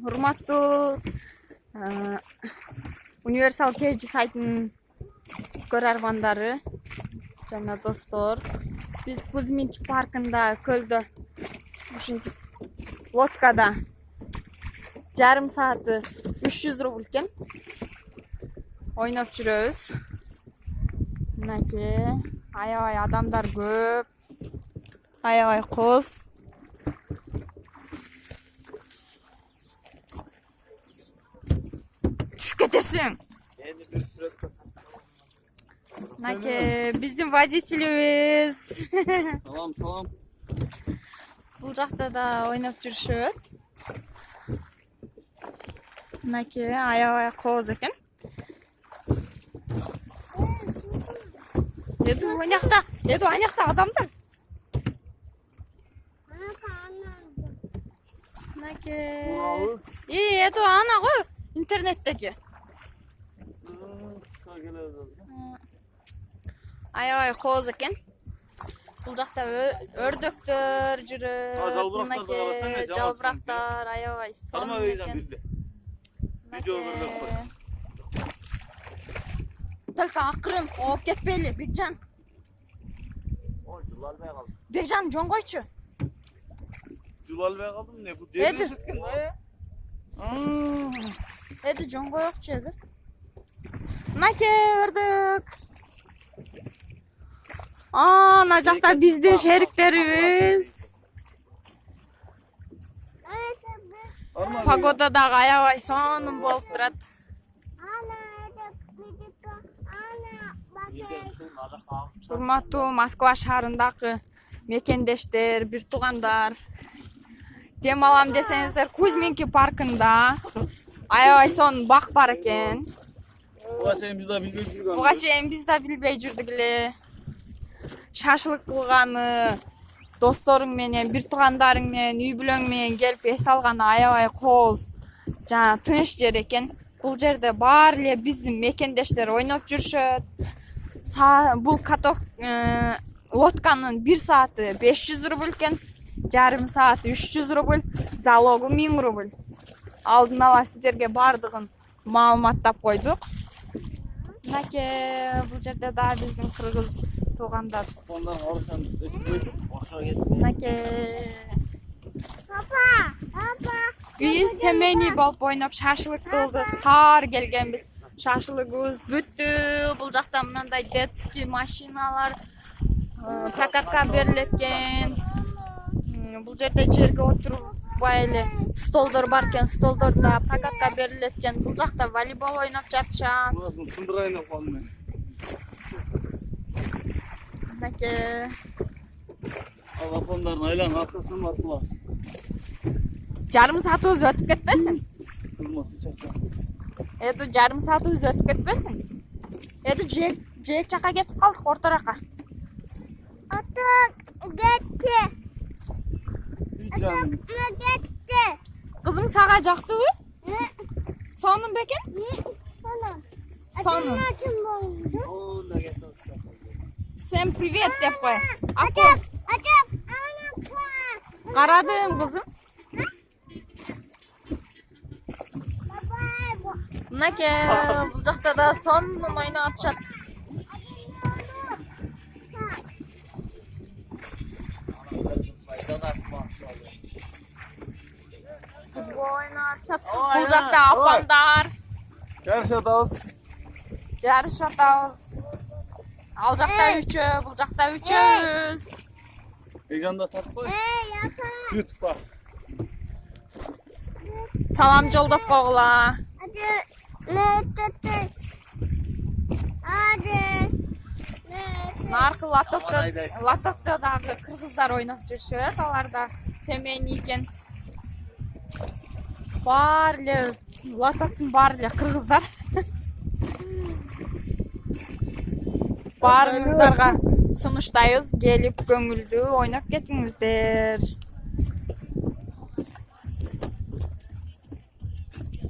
Урматтуу Универсал KG сайтынын көрөрмандары жана достор, биз Кузьминчик паркында көлдө ушинтип лодкада жарым сааты 300 рубль экен. Ойноп жүрөбүз. Мынакей аябай адамдар көп. Аябай коз. Түшүп кетесиң. Эми бир сүрөткө. Мынакей биздин водителибиз. Салам. Бул жакта да ойноп жүрүшөт. Мынакей аябай коз экен. Эду анакта адамдар. Мынакей. Эду ана го интернеттеги. Аябай коз экен. Бул жакта өрдөктөр жүрөт. Мынакей жалбырактар аябай сон экен. Только акырын ооп кетпейли, Бекжан. Жул албай калдым. Бекжан жон койчу. Жул албай калдым эмне? Бул жерде экен да. Эди жон коёкчу эди. Мынакей өрдөк. Ана жакта биздин шериктерибиз. Погода дагы аябай сонун болуп турат. Урматтуу Москва шаарындагы мекендештер, бир туугандар. Дем алам десеңиздер, Кузьминки паркында аябай сонун бак бар экен. Буга чейин биз да билбей жүргөн. Буга чейин биз да билбей жүрдүк эле. Шашлык кылганы, досторуң менен, бир туугандарың менен, үй бүлөң менен келип эс алганы аябай коз. Жана тыныч жер экен. Бул жерде баары эле биздин мекендештер ойноп жүрүшөт. Бул каток лодканын 1 сааты 500 рубль экен. Жарым саат 300 рубль, залогу 1000 рубль. Алдын ала сиздерге бардыгын маалыматтап койдук. Мынакей бул жерде да биздин кыргыз туугандар. Ондан алышан эстейт, ошо кетти. Мынакей. Папа. Биз семейный болуп ойноп шашлык кылдык. Саар келгенбиз. Шашлыгыбыз бүттү. Бул жакта мындай детский машиналар прокатка берилет экен. Бул жерде жерге отурбай эле столдор бар экен. Столдордо прокатка берилет экен. Бул жакта волейбол ойноп жатышат. Бурасын сындырайын деп калдым мен. Мынакей. Алапондардын айланып аткасын батылабыз. Жарым саатыбыз өтүп кетпесин? Кызмасы чача. Эду жарым саатыбыз өтүп кетпесин? Эду жээк жака кетип калдык, орто жака. Кетти. Кызым сага жактыбы? Сонун бекен? Сонун. Всем привет деп кой. Карадым кызым. Мынакей бул жакта да сонун ойноп атышат. Футбол ойноп атышат. Бул жакта апаңдар жарышып атабыз. Ал жакта үчөө, бул жакта үчөөбүз. Бекжанда тартып кой. YouTube'га. Салам жолдоп койгула. Наркы латокто дагы кыргыздар ойноп жүрүшөт. Алар да семейный экен. Баары эле латоктун баары эле кыргыздар. Баарыңыздарга сунуштайбыз, келип көңүлдүү ойноп кетиңиздер.